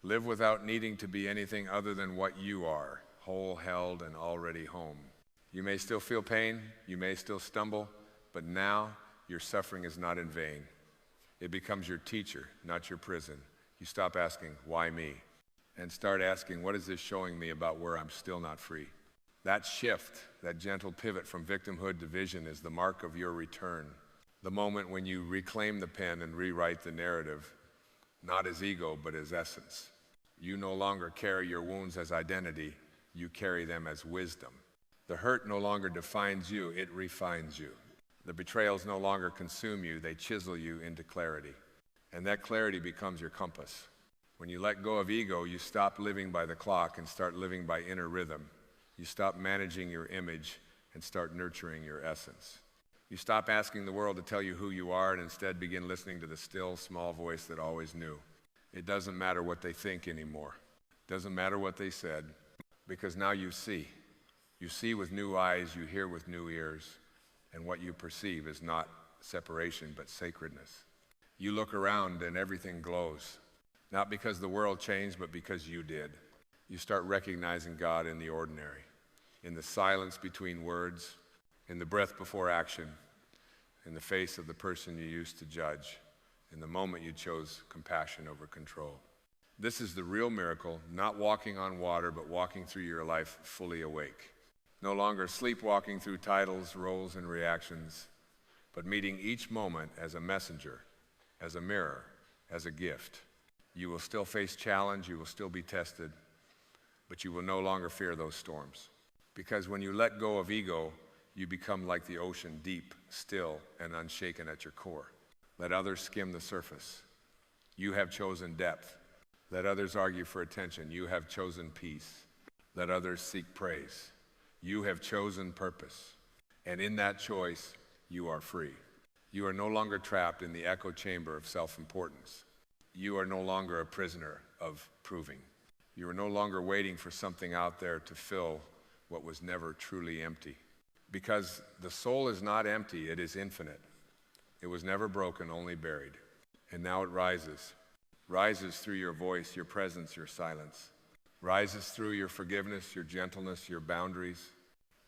Live without needing to be anything other than what you are, whole, held, and already home. You may still feel pain. You may still stumble. But now, your suffering is not in vain. It becomes your teacher, not your prison. You stop asking, why me? And start asking, what is this showing me about where I'm still not free? That shift, that gentle pivot from victimhood to vision is the mark of your return. The moment when you reclaim the pen and rewrite the narrative, not as ego, but as essence. You no longer carry your wounds as identity. You carry them as wisdom. The hurt no longer defines you, it refines you. The betrayals no longer consume you, they chisel you into clarity. And that clarity becomes your compass. When you let go of ego, you stop living by the clock and start living by inner rhythm. You stop managing your image and start nurturing your essence. You stop asking the world to tell you who you are and instead begin listening to the still, small voice that always knew. It doesn't matter what they think anymore. It doesn't matter what they said, because now you see. You see with new eyes, you hear with new ears, and what you perceive is not separation, but sacredness. You look around and everything glows, not because the world changed, but because you did. You start recognizing God in the ordinary, in the silence between words, in the breath before action, in the face of the person you used to judge. In the moment you chose compassion over control. This is the real miracle, not walking on water, but walking through your life fully awake. No longer sleepwalking through titles, roles, and reactions, but meeting each moment as a messenger, as a mirror, as a gift. You will still face challenge, you will still be tested, but you will no longer fear those storms. Because when you let go of ego, you become like the ocean, deep, still, and unshaken at your core. Let others skim the surface. You have chosen depth. Let others argue for attention. You have chosen peace. Let others seek praise. You have chosen purpose. And in that choice, you are free. You are no longer trapped in the echo chamber of self-importance. You are no longer a prisoner of proving. You are no longer waiting for something out there to fill what was never truly empty. Because the soul is not empty, it is infinite. It was never broken, only buried. And now it rises. Rises through your voice, your presence, your silence. Rises through your forgiveness, your gentleness, your boundaries.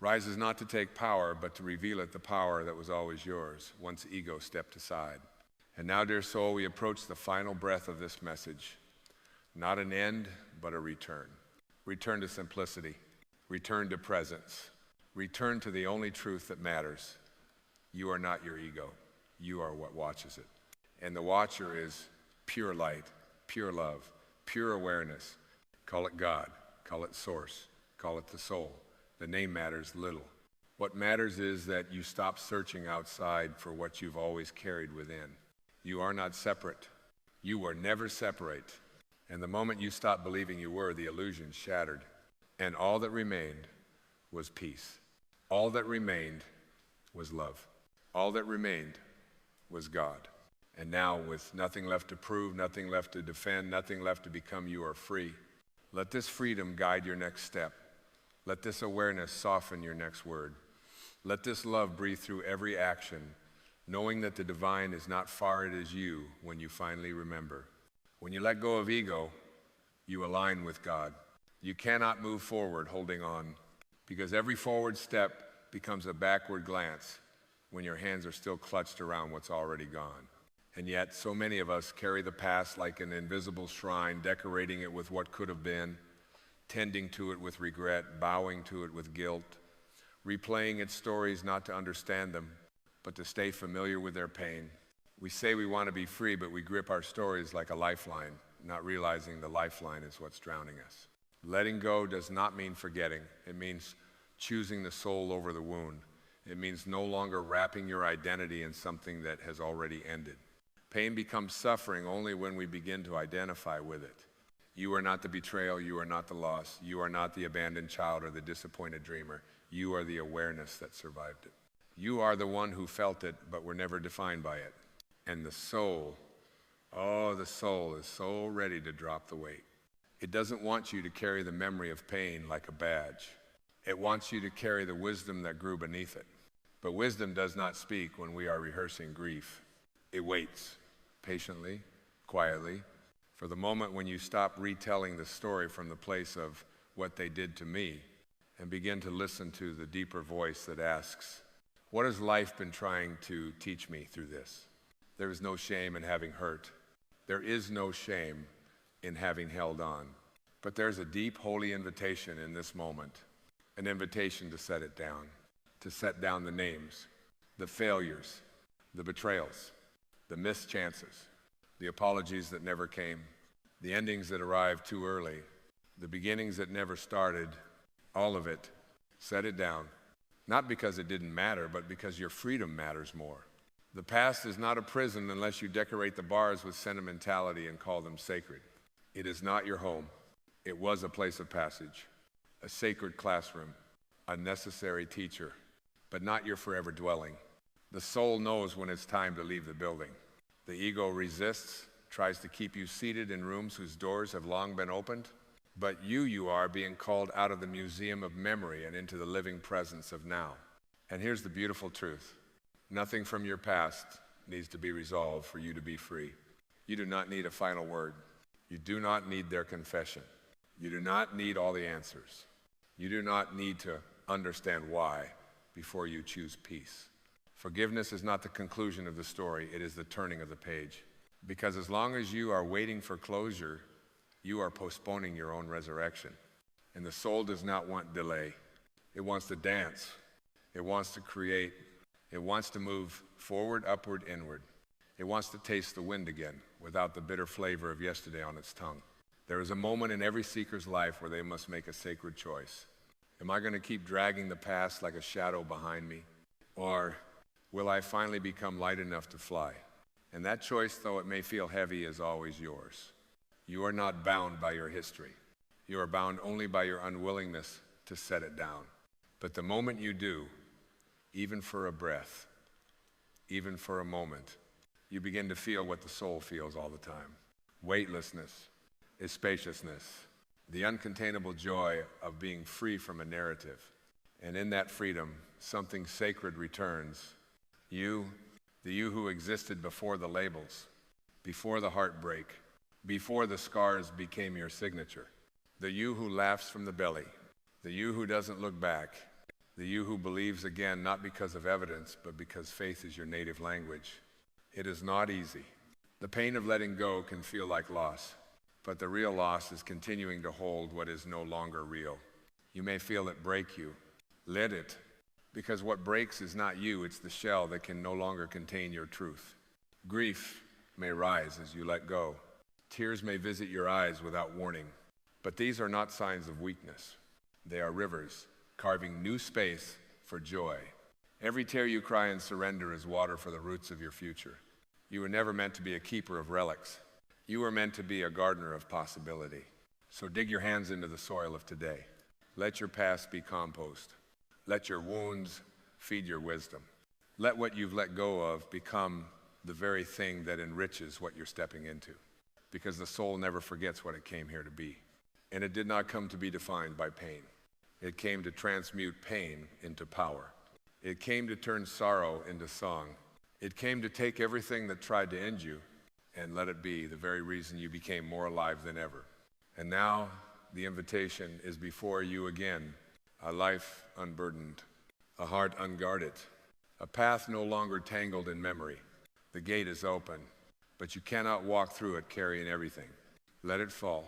Rises not to take power, but to reveal it the power that was always yours, once ego stepped aside. And now, dear soul, we approach the final breath of this message. Not an end, but a return. Return to simplicity. Return to presence. Return to the only truth that matters. You are not your ego. You are what watches it. And the watcher is pure light, pure love, pure awareness. Call it God. Call it source. Call it the soul. The name matters little. What matters is that you stop searching outside for what you've always carried within. You are not separate. You were never separate. And the moment you stopped believing you were, the illusion shattered. And all that remained was peace. All that remained was love. All that remained was God. And now, with nothing left to prove, nothing left to defend, nothing left to become, you are free. Let this freedom guide your next step. Let this awareness soften your next word. Let this love breathe through every action, knowing that the divine is not far, it is you when you finally remember. When you let go of ego, you align with God. You cannot move forward holding on, because every forward step becomes a backward glance when your hands are still clutched around what's already gone. And yet, so many of us carry the past like an invisible shrine, decorating it with what could have been, tending to it with regret, bowing to it with guilt, replaying its stories not to understand them, but to stay familiar with their pain. We say we want to be free, but we grip our stories like a lifeline, not realizing the lifeline is what's drowning us. Letting go does not mean forgetting. It means choosing the soul over the wound. It means no longer wrapping your identity in something that has already ended. Pain becomes suffering only when we begin to identify with it. You are not the betrayal, you are not the loss, you are not the abandoned child or the disappointed dreamer. You are the awareness that survived it. You are the one who felt it, but were never defined by it. And the soul, the soul is so ready to drop the weight. It doesn't want you to carry the memory of pain like a badge. It wants you to carry the wisdom that grew beneath it. But wisdom does not speak when we are rehearsing grief. It waits patiently, quietly, for the moment when you stop retelling the story from the place of what they did to me and begin to listen to the deeper voice that asks, what has life been trying to teach me through this? There is no shame in having hurt. There is no shame in having held on. But there's a deep, holy invitation in this moment, an invitation to set it down, to set down the names, the failures, the betrayals, the missed chances, the apologies that never came, the endings that arrived too early, the beginnings that never started, all of it. Set it down, not because it didn't matter, but because your freedom matters more. The past is not a prison unless you decorate the bars with sentimentality and call them sacred. It is not your home. It was a place of passage, a sacred classroom, a necessary teacher, but not your forever dwelling. The soul knows when it's time to leave the building. The ego resists, tries to keep you seated in rooms whose doors have long been opened, but you are being called out of the museum of memory and into the living presence of now. And here's the beautiful truth. Nothing from your past needs to be resolved for you to be free. You do not need a final word. You do not need their confession. You do not need all the answers. You do not need to understand why before you choose peace. Forgiveness is not the conclusion of the story, it is the turning of the page. Because as long as you are waiting for closure, you are postponing your own resurrection. And the soul does not want delay. It wants to dance. It wants to create. It wants to move forward, upward, inward. It wants to taste the wind again without the bitter flavor of yesterday on its tongue. There is a moment in every seeker's life where they must make a sacred choice. Am I going to keep dragging the past like a shadow behind me? Or will I finally become light enough to fly? And that choice, though it may feel heavy, is always yours. You are not bound by your history. You are bound only by your unwillingness to set it down. But the moment you do, even for a breath, even for a moment, you begin to feel what the soul feels all the time. Weightlessness is spaciousness, the uncontainable joy of being free from a narrative. And in that freedom, something sacred returns. You, the you who existed before the labels, before the heartbreak, before the scars became your signature. The you who laughs from the belly, the you who doesn't look back, the you who believes again not because of evidence, but because faith is your native language. It is not easy. The pain of letting go can feel like loss, but the real loss is continuing to hold what is no longer real. You may feel it break you. Let it, because what breaks is not you, it's the shell that can no longer contain your truth. Grief may rise as you let go. Tears may visit your eyes without warning, but these are not signs of weakness. They are rivers, carving new space for joy. Every tear you cry in surrender is water for the roots of your future. You were never meant to be a keeper of relics. You were meant to be a gardener of possibility. So dig your hands into the soil of today. Let your past be compost. Let your wounds feed your wisdom. Let what you've let go of become the very thing that enriches what you're stepping into. Because the soul never forgets what it came here to be. And it did not come to be defined by pain. It came to transmute pain into power. It came to turn sorrow into song. It came to take everything that tried to end you and let it be the very reason you became more alive than ever. And now the invitation is before you again, a life unburdened, a heart unguarded, a path no longer tangled in memory. The gate is open, but you cannot walk through it carrying everything. Let it fall.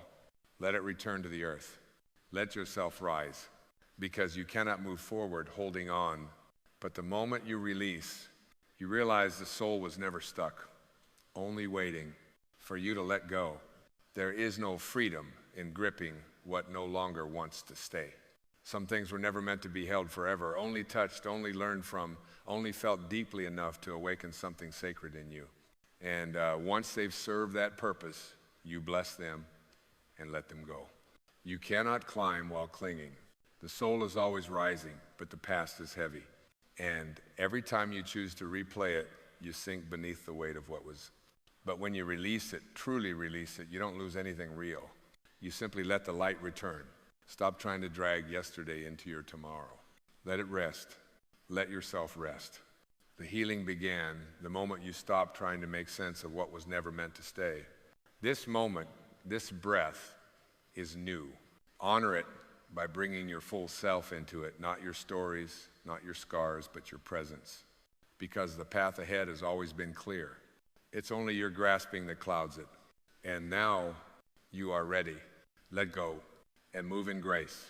Let it return to the earth. Let yourself rise, because you cannot move forward holding on. But the moment you release, you realize the soul was never stuck, only waiting for you to let go. There is no freedom in gripping what no longer wants to stay. Some things were never meant to be held forever, only touched, only learned from, only felt deeply enough to awaken something sacred in you. And once they've served that purpose, you bless them and let them go. You cannot climb while clinging. The soul is always rising, but the past is heavy. And every time you choose to replay it, you sink beneath the weight of what was. But when you release it, truly release it, you don't lose anything real. You simply let the light return. Stop trying to drag yesterday into your tomorrow. Let it rest. Let yourself rest. The healing began the moment you stopped trying to make sense of what was never meant to stay. This moment, this breath is new. Honor it by bringing your full self into it, not your stories, not your scars, but your presence. Because the path ahead has always been clear. It's only your grasping that clouds it. And now you are ready. Let go and move in grace.